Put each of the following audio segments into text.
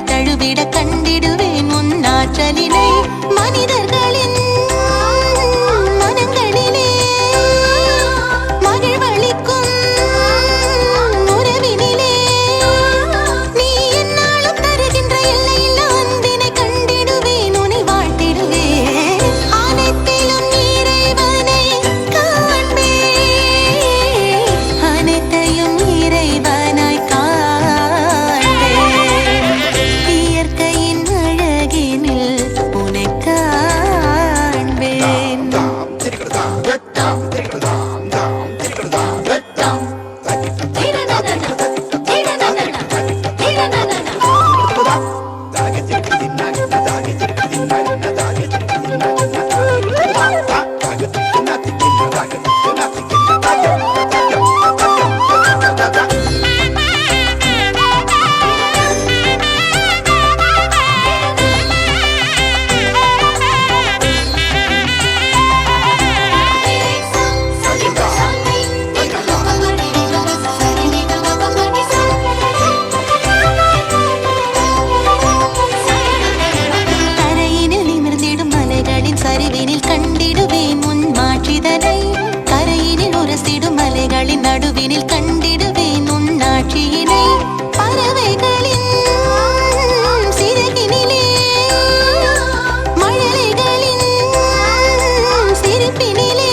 தழுவிட கண்டிடுவேன் உன் ஆற்றலினை மனிதர்களின் மனங்களிலே மகிழ்வளிக்கும் உறவினிலே நீ என்னாலும் தருகின்ற எல்லையில்லா அன்பினை கண்டிடுவேன் உன்னை வாழ்த்திடுவேன் அனைத்திலும் இறைவனை காண்பேன் அனைத்தையும் இறைவனாய் நடுவினில் கண்டிடுவேன் உன் ஆட்சியினை பறவைகளின் சிறகினிலே மழலைகளின் சிரிப்பினிலே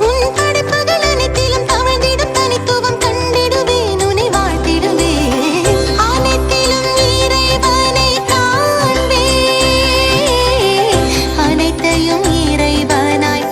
உன் படைப்புகள் அனைத்திலும் தவழ்ந்திடும் தனித்துவம் கண்டிடுவேன் உன்னை வாழ்த்திடுவேன் அனைத்திலும் இறைவனை காண்பேன் அனைத்தையும் இறைவனாய்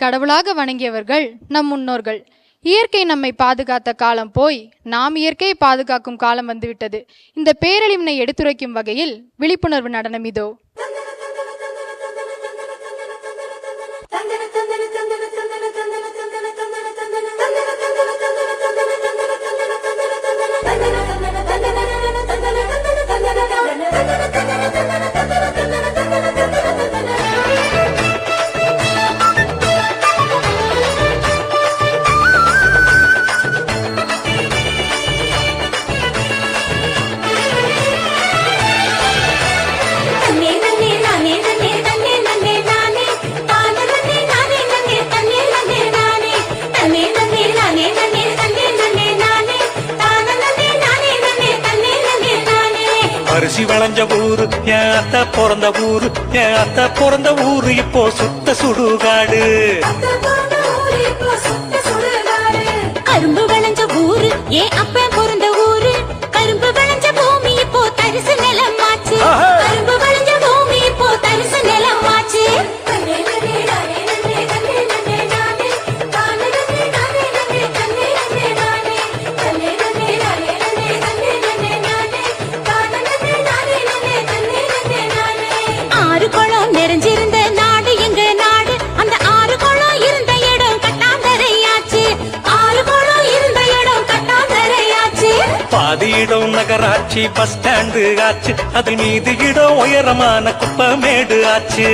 கடவுளாக வணங்கியவர்கள் நம் முன்னோர்கள். இயற்கை நம்மை பாதுகாத்த காலம் போய் நாம் இயற்கையை பாதுகாக்கும் காலம் வந்துவிட்டது. இந்த பேரழிவினை எடுத்துரைக்கும் வகையில் விழிப்புணர்வு நடனம் இதோ. அரிசி வளைஞ்ச ஊரு என் அத்தை பிறந்த ஊரு, என் அத்தை பிறந்த ஊரு இப்போ சுத்த சுடுகாடு. கரும்பு விளைஞ்ச ஊரு என் அப்ப பிறந்த ஊரு, கரும்பு விளைஞ்ச பூமி இப்போ தரிசு நிலமாச்சு. கரும்பு விளைஞ்ச பூமி இப்போ தரிசு நிலமாச்சு. நிறைஞ்சிருந்த நாடு எங்க நாடு, அந்த ஆறு குளம் இருந்த இடம் கட்டாந்தரையாச்சு. ஆறு குளம் இருந்த இடம் கட்டாந்தரையா இடம் நகராட்சி பஸ் ஸ்டாண்டு ஆச்சு, அது மீது இடம் உயரமான குப்பமேடு ஆச்சு.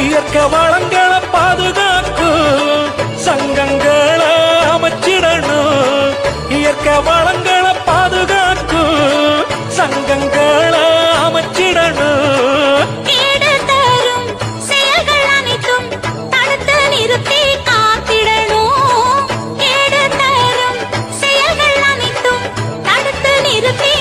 இயற்கை வளங்களை பாதுகாக்கும் சங்கங்களை அமைச்சிடணும். இயற்கை வளங்களை பாதுகாக்கும் சங்கங்களை அமைச்சிடணும். கேடு தரும் செயல்கள் அனைத்தும் தடுத்து நிறுத்தி காத்திடணும். கேடு தரும் செயல்கள் அனைத்தும் தடுத்து நிறுத்தி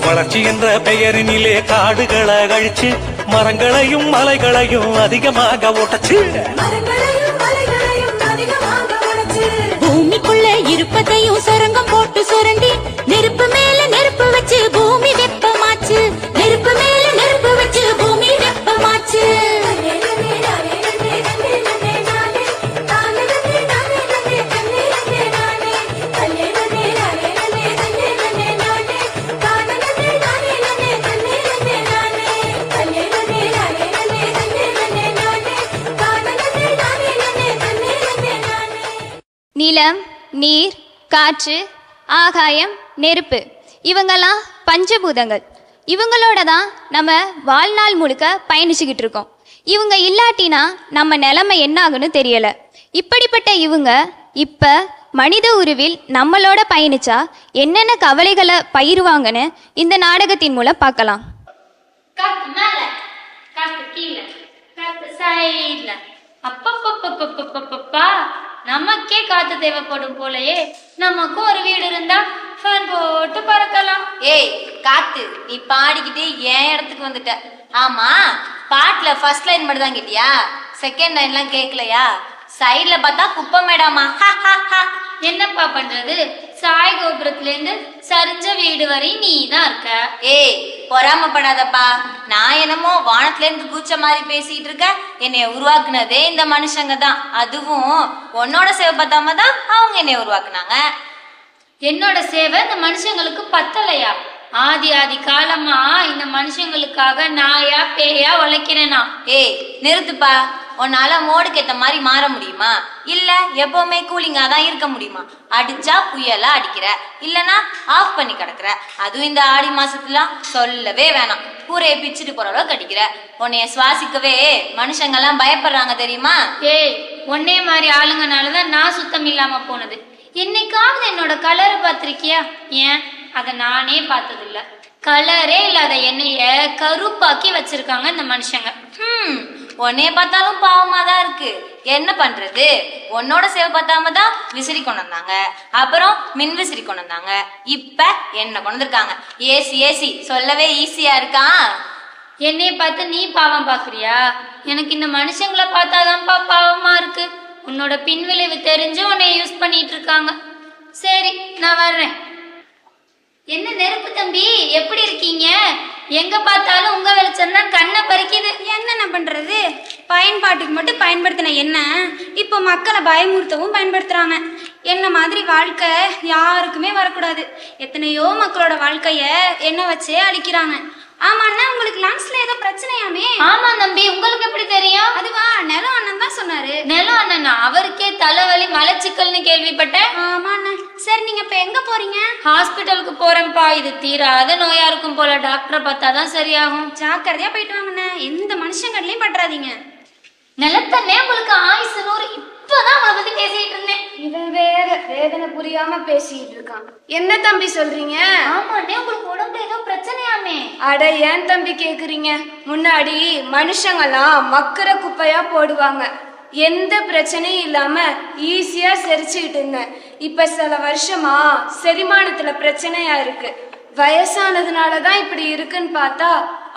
வளர்ச்சி என்ற பெயரினிலே காடுகளை அழிச்சு மரங்களையும் மலைகளையும் அதிகமாக ஓட்டச்சு. பூமிக்குள்ள இருப்பதையும் சுரங்கம் போட்டு சுரண்டி நெருப்பு மேல நெருப்பு வச்சு பூமி வெப்பமாச்சு. நெருப்பு மேல நெருப்பு வச்சு பூமி வெப்பமாச்சு. நிலம், நீர், காற்று, ஆகாயம், நெருப்பு இவங்கெல்லாம் பஞ்சபூதங்கள். இவங்களோட தான் நம்ம வாழ்நாள் முழுக்க பயணிச்சுக்கிட்டு இருக்கோம். இவங்க இல்லாட்டினா நம்ம நிலைமை என்ன ஆகுன்னு தெரியல. இப்படிப்பட்ட இவங்க இப்ப மனித உருவில் நம்மளோட பயணிச்சா என்னென்ன கவலைகளை பயிர்வாங்கன்னு இந்த நாடகத்தின் மூலம் பார்க்கலாம். அப்பப்பா நமக்கே காத்து தேவைப்படும் போலயே. நமக்கும் ஒரு வீடு இருந்தா ஃபேன் போட்டு பறக்கலாம். ஏய் காத்து, நீ பாடிக்கிட்டே என் இடத்துக்கு வந்துட்ட. ஆமா, பாட்டுல ஃபர்ஸ்ட் லைன் மட்டும் தான் கேட்டியா? செகண்ட் லைன்லாம் கேட்கலையா? சைட்ல பார்த்தா குப்பை மேடாமா. என்னப்பா பண்றது? சாய் கோபுரத்துல இருந்து சரிஞ்ச வீடு வரை நீ தான் இருக்க. ஏய் பொறாமப்படாதப்பா. நான் என்னமோ வானத்துல இருந்து கூச்ச மாதிரி பேசிட்டு இருக்க. என்னைய உருவாக்குனதே இந்த மனுஷங்க தான். அதுவும் உன்னோட சேவை பார்த்தாம தான் அவங்க என்னைய உருவாக்குனாங்க. என்னோட சேவை இந்த மனுஷங்களுக்கு பத்தலையா? ஆதி காலமா இந்த மனுஷங்களுக்காக நாயா பேயா உழைக்கிறேனா? ஏய் நிறுத்துப்பா. உன்னால மோடுக்கு ஏத்த மாதிரி மாற முடியுமா? இல்ல எப்பவுமே கூலிங்கா தான் இருக்க முடியுமா? அடிச்சா புயலா அடிக்கிற, இல்லனா ஆஃப் பண்ணி கிடக்குற. அதுவும் இந்த ஆடி மாசத்துல சொல்லவே வேணாம், கூரையை பிச்சுட்டு போற அளவுக்கு அடிக்கிற. உன்னைய சுவாசிக்கவே மனுஷங்கெல்லாம் பயப்படுறாங்க தெரியுமா? ஏய் ஒன்னே மாதிரி ஆளுங்கனாலதான் நான் சுத்தம் இல்லாம போனது. என்னைக்காவது என்னோட கலரை பார்த்திருக்கியா? ஏன் அதை நானே பார்த்ததில்ல. கலரே இல்லாத எண்ணெய கருப்பாக்கி வச்சிருக்காங்க இந்த மனுஷங்க. உன்னைய பார்த்தாலும் பாவமா தான் இருக்கு. என்ன பண்றது? உன்னோட சேவை பார்த்தாம தான் விசிறி கொண்டு வந்தாங்க, அப்புறம் மின் விசிறி கொண்டு வந்தாங்க, இப்ப என்ன கொண்டு வந்திருக்காங்க. ஏசி சொல்லவே ஈஸியா இருக்கா? என்னைய பார்த்து நீ பாவம் பாக்குறியா? எனக்கு இந்த மனுஷங்களை பார்த்தாதான்ப்பா பாவமா இருக்கு. உன்னோட பின்விளைவு தெரிஞ்சு உன்னை யூஸ் பண்ணிட்டு இருக்காங்க. சரி நான் வர்றேன். என்ன நெருப்பு தம்பி, எப்படி இருக்கீங்க? எங்க பார்த்தாலும் உங்க வெளிச்சம் தான் கண்ணை பறிக்குது. என்னென்ன பண்றது? பயன்பாட்டுக்கு மட்டும் பயன்படுத்தின என்ன இப்போ மக்களை பயமுறுத்தவும் பயன்படுத்துறாங்க. என்ன மாதிரி வாழ்க்கை யாருக்குமே வரக்கூடாது. எத்தனையோ மக்களோட வாழ்க்கைய என்ன வச்சே அழிக்கிறாங்க. ஆமா அண்ணா, உங்களுக்கு லங்ஸ்ல ஏதோ பிரச்சனையாமே? ஆமா தம்பி, உங்களுக்கு எப்படி தெரியும்? அதுவா, நிலம் அண்ணன் தான் சொன்னாரு. நிலம் அண்ணனா? அவருக்கே தலைவலி மலச்சிக்கல்னு கேள்விப்பட்டேன். ஆமா அண்ணா. சரி, நீங்க இப்ப எங்க போறீங்க? ஹாஸ்பிட்டலுக்கு போறேன்ப்பா. இது தீராத நோயா இருக்கும் போல, டாக்டரை பார்த்தாதான் சரியாகும். ஜாக்கிரதையா போயிட்டு வாங்கண்ணா, எந்த மனுஷங்கள்லயும் பண்றாதீங்க. நிலத்தண்ணே உங்களுக்கு ஆயுசு 100. இப்பதான் அவளை பத்தி பேசிட்டு இருந்தேன். இவன் வேற வேதனை புரியாம பேசிட்டு இருக்கான். என்ன தம்பி சொல்றீங்க? ஆமாண்ணே, உங்களுக்கு உடம்புல ஏதோ பிரச்சனையாமே? அட, ஏன் தம்பி கேக்குறீங்க? முன்னாடி மனுஷங்கெல்லாம் மக்குற குப்பையா போடுவாங்க, எந்த பிரச்சனையும் இல்லாம ஈஸியா செரிச்சுக்கிட்டு இருந்தேன். இப்ப சில வருஷமா செரிமானத்துல பிரச்சனையா இருக்கு. வயசானதுனாலதான் இப்படி இருக்குன்னு பார்த்தா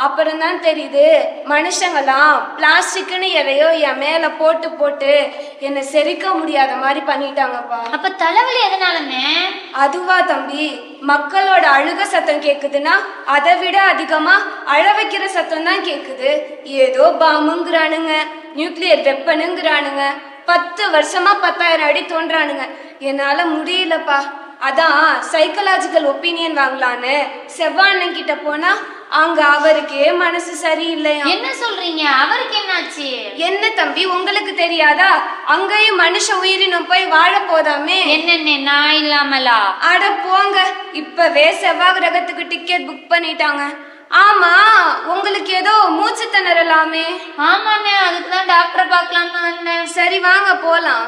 அப்புறம்தான் தெரியுது, மனுஷங்கெல்லாம் பிளாஸ்டிக்னு எதையோ என் மேல போட்டு போட்டு என்னை செரிக்க முடியாத மாதிரி பண்ணிட்டாங்கப்பா. அப்ப தலைவலி எதனாலண்ணே? அதுவா தம்பி, மக்களோட அழுக சத்தம் கேக்குதுன்னா அதை விட அதிகமா அழ வைக்கிற சத்தம் தான் கேக்குது. ஏதோ பாம்புங்கிறானுங்க, நியூக்ளியர் வெப்பனுங்கிறானுங்க, 10 வருஷமா 10,000 அடி தோன்றானுங்க. என்னால முடியலப்பா. அதான் சைக்கலாஜிக்கல் ஒப்பீனியன் வாங்கலான்னு செவ்வாண்ணன் கிட்ட போனா அங்க அவருக்கே மனசு சரியில்லையா. என்ன சொல்றீங்க? அவருக்கு என்னாச்சு? என்ன தம்பி, உங்களுக்கு தெரியாதா? அங்கேயும் மனுஷ உயிரினம் போய் வாழ போதாமே. என்னென்ன நான் இல்லாமலா? அட போங்க, இப்பவே செவ்வாய் கிரகத்துக்கு டிக்கெட் புக் பண்ணிட்டாங்க. ஆமா, உங்களுக்கு ஏதோ மூச்சு திணறலாமே? ஆமாண்ணே, அதுக்குதான் டாக்டரை பார்க்கலாம்னு வந்தேன். சரி வாங்க போலாம்.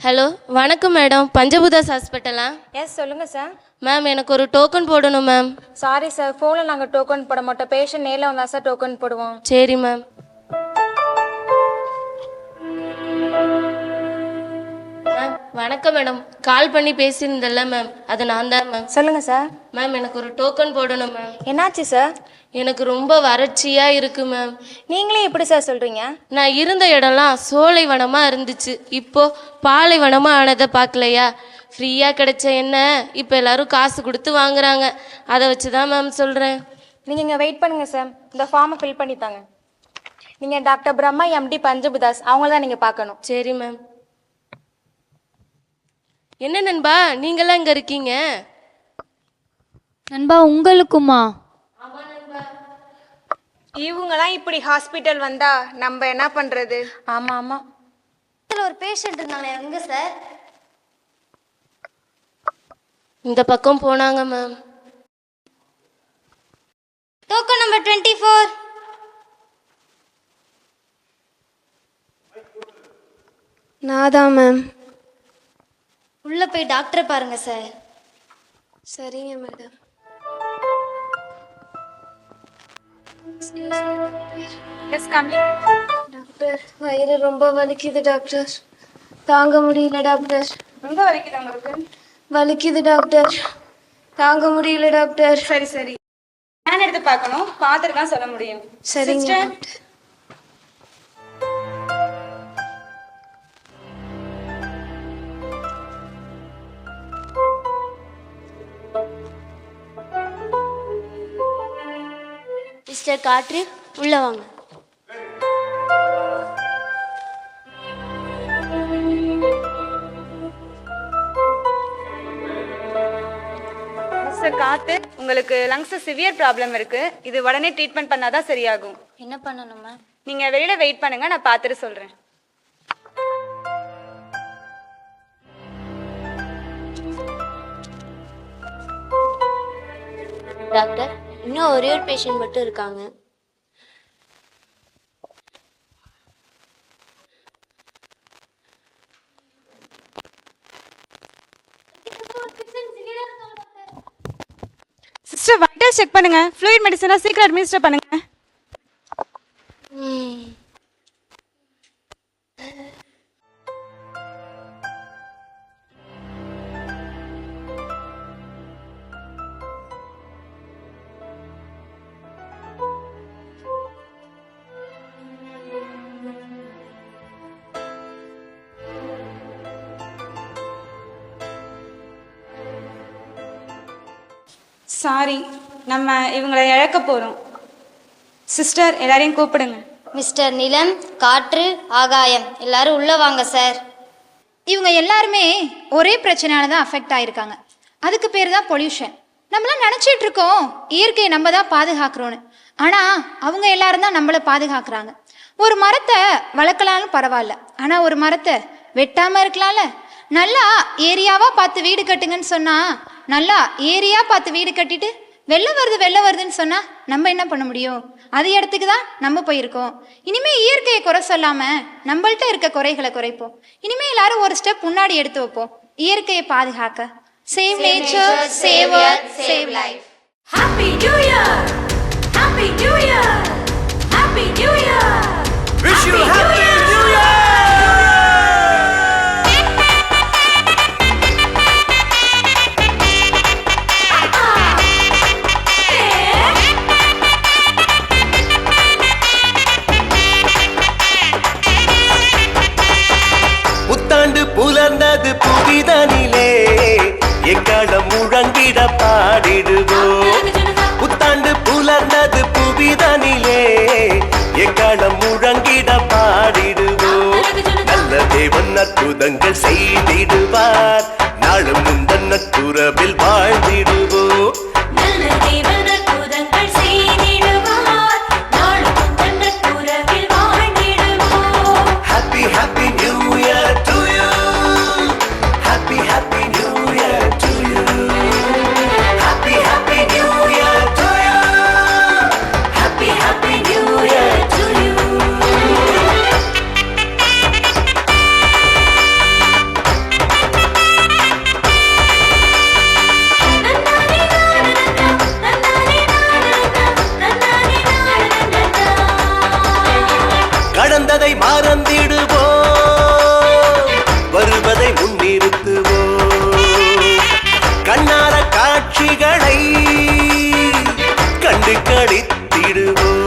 ஹலோ, வணக்கம் மேடம். பஞ்சபூதாஸ் ஹாஸ்பிட்டலா? எஸ், சொல்லுங்கள் சார். மேம், எனக்கு ஒரு டோக்கன் போடணும் மேம். சாரி சார், ஃபோனில் நாங்கள் டோக்கன் போட மாட்டோம். பேஷண்ட் நேரில் வந்தால் சார் டோக்கன் போடுவோம். சரி மேம். மேம் வணக்கம் மேடம். கால் பண்ணி பேசியிருந்தேன்ல மேம், அது நான் தான் மேம். சொல்லுங்கள் சார். மேம், எனக்கு ஒரு டோக்கன் போடணும் மேம். என்னாச்சு சார்? எனக்கு ரொம்ப வறட்சியாக இருக்குது மேம். நீங்களே எப்படி சார் சொல்கிறீங்க? நான் இருந்த இடம்லாம் சோலைவனமாக இருந்துச்சு, இப்போது பாலைவனமாக ஆனதை பார்க்கலையா? ஃப்ரீயாக கிடைச்ச என்ன இப்போ எல்லோரும் காசு கொடுத்து வாங்குறாங்க. அதை வச்சு தான் மேம் சொல்கிறேன். நீங்கள் இங்கே வெயிட் பண்ணுங்கள் சார், இந்த ஃபார்மை ஃபில் பண்ணி தாங்க. நீங்கள் டாக்டர் பிரம்மா எம்டி பஞ்சபுதாஸ், அவங்கள தான் நீங்கள் பார்க்கணும். சரி மேம். என்ன நண்பா, நீங்களாம் இங்கே இருக்கீங்க? நண்பா, உங்களுக்குமா? இவங்களாம் இப்படி ஹாஸ்பிட்டல் வந்தா நம்ம என்ன பண்றது? ஆமாம் ஆமாம். ஒரு பேஷண்ட் இருந்தாங்க, எங்க சார்? இந்த பக்கம் போனாங்க மேம். Token number 24. நான் தான் மேம். உள்ள போய் டாக்டரை பாருங்க சார். சரிங்க மேடம். எஸ், கம்மி. டாக்டர், வயிறு ரொம்ப வலிக்குது டாக்டர், தாங்க முடியல டாக்டர். ரொம்ப வலிக்குது உங்களுக்கு? வலிக்குது டாக்டர், தாங்க முடியல டாக்டர். சரி சரி, ஸ்கேன் எடுத்து பார்க்கணும், பார்த்துட்டு தான் சொல்ல முடியும். சரிங்க Sister? டாக்டர். மிஸ்டர் காற்று, உள்ள வாங்க. மிஸ்டர் காத்து, உங்களுக்கு லங்ஸ் சிவியர் ப்ராப்ளம் இருக்கு. இது உடனே ட்ரீட்மெண்ட் பண்ணாதான் சரியாகும். என்ன பண்ணணுமா? நீங்க வெளியில வெயிட் பண்ணுங்க, நான் பார்த்துட்டு சொல்றேன். டாக்டர், இன்னும் ஒரே ஒரு பேஷண்ட் மட்டும் இருக்காங்க. சிஸ்டர், வைட்டல் செக் பண்ணுங்க. ஃப்ளூயிட் மெடிசனா சீக்கிரம் அட்மினிஸ்டர் பண்ணுங்க. சாரி, நம்ம இவங்களை இழக்க போறோம். சிஸ்டர், எல்லாரையும் கூப்பிடுங்க. மிஸ்டர் நிலம், காற்று, ஆகாயம், எல்லாரும் உள்ள வாங்க சார். இவங்க எல்லாருமே ஒரே பிரச்சனையால தான் அஃபெக்ட் ஆயிருக்காங்க. அதுக்கு பேர் தான் பொல்யூஷன். நம்மளாம் நினச்சிட்டு இருக்கோம் இயற்கையை நம்ம தான் பாதுகாக்கிறோன்னு. ஆனால் அவங்க எல்லாரும் தான் நம்மளை பாதுகாக்கிறாங்க. ஒரு மரத்தை வளர்க்கலாலும் பரவாயில்ல, ஆனால் ஒரு மரத்தை வெட்டாமல் இருக்கலாம்ல. நல்லா ஏரியாவாக பார்த்து வீடு கட்டுங்கன்னு சொன்னால் நல்லா ஏரியா பார்த்து வீடு கட்டிட்டு வெள்ளம் வருதுன்னு சொன்னால் நம்ம என்ன பண்ண முடியும்? அது இடத்துக்கு தான் நம்ம போயிருக்கோம். இனிமேல் இயற்கையை குறை சொல்லாமல் நம்மள்ட்ட இருக்க குறைகளை குறைப்போம். இனிமேல் எல்லாரும் ஒரு ஸ்டெப் முன்னாடி எடுத்து வைப்போம் இயற்கையை பாதுகாக்க. Save nature, save earth, save life. Happy New Year! Happy New Year! Happy New Year! Wish you Happy New Year! புத்தாண்டு புலர்ந்தது புவிதனிலே எக்காலம் முழங்கிட பாடிடுவோம். புத்தாண்டு புலர்ந்தது புவிதனிலே எக்காலம் முழங்கிட பாடிடுவோம். நல்ல தேவன் அற்புதங்கள் செய்திடுவார், நாளும் முந்தன் நற்குரவில் வாழ்ந்திடுவோம். நல்ல தேவன் அற்புதங்கள் செய்திடுவார், நாளும் முந்தன் நற்குரவில் வாழ்ந்திடுவோம். Happy Happy New Year to you. Happy Happy New Year to you. Happy Happy New Year to you. Happy Happy New Year to you. கடந்ததை மறந்திடுவோம், வருவதை முன்னிறுத்துவோம். கண்ணார காட்சிகளை கண்டு களித்திடுவோம்.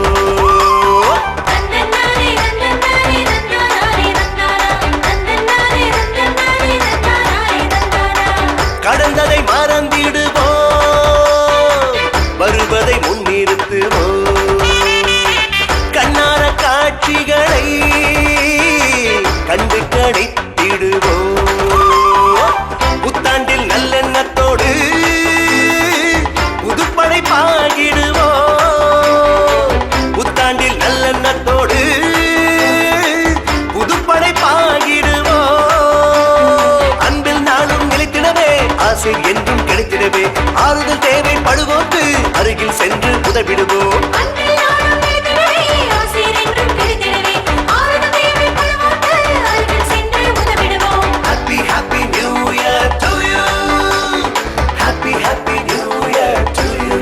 கடந்ததை மறந்திடுவோம், வருவதை முன்னிறுத்துவோம். கண்ணார காட்சிகளை கண்டு களித்திடுவோம். புத்தாண்டில் நல்லெண்ணத்தோடு புதுப்படைப்பாகிடுவோம். புத்தாண்டில் நல்லெண்ணத்தோடு புதுப்படைப்பாகிடுவோம். அன்பில் நாளும் நிலைத்திடவே, ஆசை என்றும் கிடைத்திடவே, ஆறுதல் தேவைப்படுவோர்க்கு அருகில் சென்று உதவிடுவோம். Happy Happy New Year to you. Happy Happy New Year to you.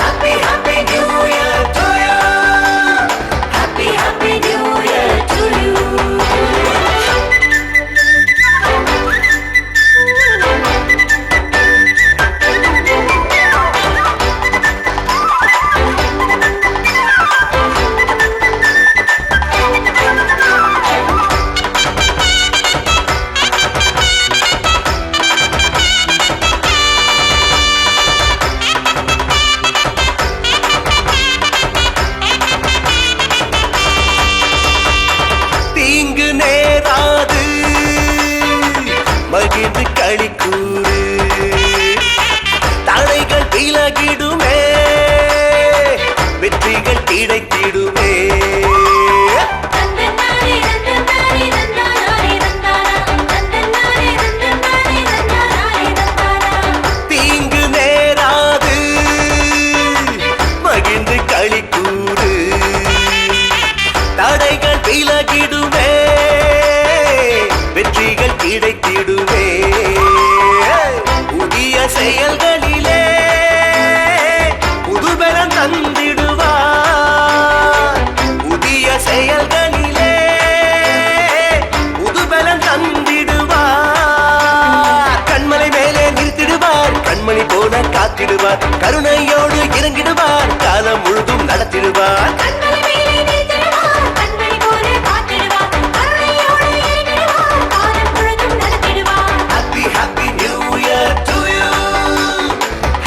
Happy Happy New Year to you. Happy Happy New Year to you. தீங்கு நேராது மகிழ்ந்து களிக்கூறு, தடைகள் விலகிடுமே, வெற்றிகள் கிடைத்திடுமே. தீங்கு நேராது மகிழ்ந்து களிக்கூறு, தடைகள் விலகிடுமே, வெற்றிகள் கிடைத்திடுமே. புதிய செயல்களிலே புதுபலம் தந்திடுவார். புதிய செயல்களிலே புதுபலம் தந்திடுவார். கண்மலை மேலே நிறுத்திடுவார், கண்மணி போல காத்திடுவார். கருணையோடு இறங்கிடுவார், காலம் முழுதும் நடத்திடுவார். Happy Happy New Year to you.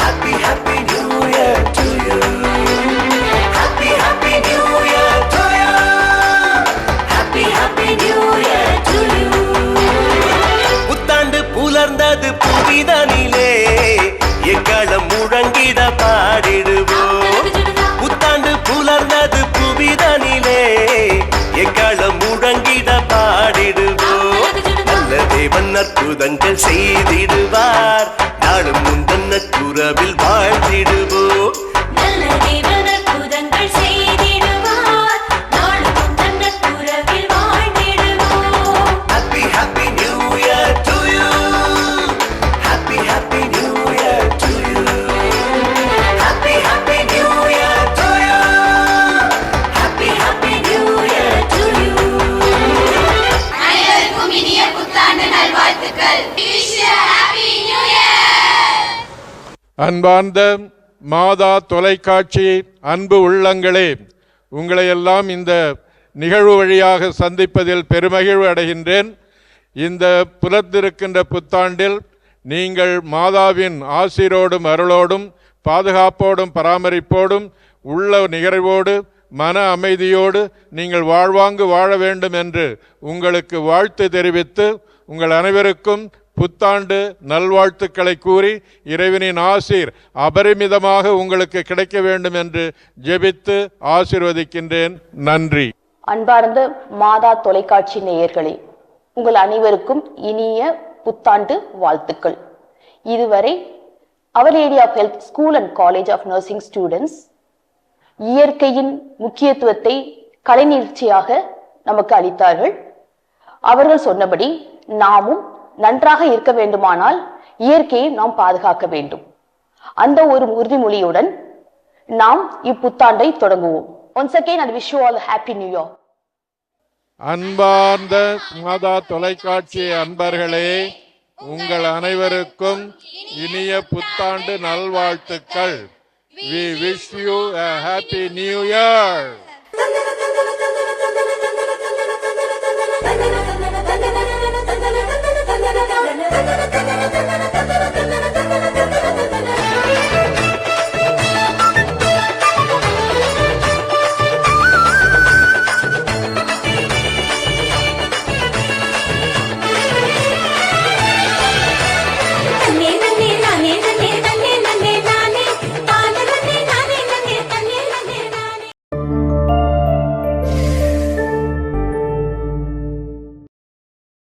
Happy Happy New Year to you. Happy Happy New Year to you. Happy Happy New Year to you. புத்தாண்டு புலர்ந்தது புவிதனிலே எக்காலம் அற்புதங்கள் செய்திடுவார். நாளும் முந்தன் நட்புறவில் வாழ்ந்திடுவோம். நல்ல தேவன் அற்புதங்கள் செய்திடுவார். நாளும் உந்தன் நட்புறவில் வாழ்ந்திடுவோம். Happy happy new year to you. Happy happy new year to you. Happy happy new year to you. Happy happy new year to you. அனைவருக்கும் இனிய புத்தாண்டு நல்வாழ்த்துக்கள். Wish you a happy new year. அன்பார்ந்த மாதா தொலைக்காட்சி அன்பு உள்ளங்களே, உங்களை எல்லாம் இந்த நிகழ்வு வழியாக சந்திப்பதில் பெருமகிழ்வு அடைகின்றேன். இந்த புலத்திருக்கின்ற புத்தாண்டில் நீங்கள் மாதாவின் ஆசீரோடும் அருளோடும் பாதுகாப்போடும் பராமரிப்போடும் உள்ள நிகழ்வோடு மன அமைதியோடு நீங்கள் வாழ்வாங்கு வாழ வேண்டும் என்று உங்களுக்கு வாழ்த்து தெரிவித்து உங்கள் அனைவருக்கும் புத்தாண்டு நல்வாழ்த்துக்களை கூறி இறைவனின் ஆசீர் அபரிமிதமாக உங்களுக்கு கிடைக்க வேண்டும் என்று ஜெபித்து ஆசீர்வதிக்கின்றேன். நன்றி. அன்பார்ந்த மாதா தொலைக்காட்சி நேயர்களே, உங்கள் அனைவருக்கும் இனிய புத்தாண்டு வாழ்த்துக்கள். இதுவரை அவர் lady of health school and college of nursing students இயற்கையின் முக்கியத்துவத்தை கலை நிகழ்ச்சியாக நமக்கு அளித்தார்கள். அவர்கள் சொன்னபடி நாமும் நன்றாக இருக்க வேண்டுமானால் இயற்கையை நாம் பாதுகாக்க வேண்டும். அந்த ஒரு உறுதிமொழியுடன் நாம் இப்புத்தாண்டை தொடங்குவோம். Once again, I wish you all a happy new year. அன்பார்ந்த மாதா தொலைக்காட்சி அன்பர்களே, உங்கள் அனைவருக்கும் இனிய புத்தாண்டு நல்வாழ்த்துக்கள். We wish you a happy new year.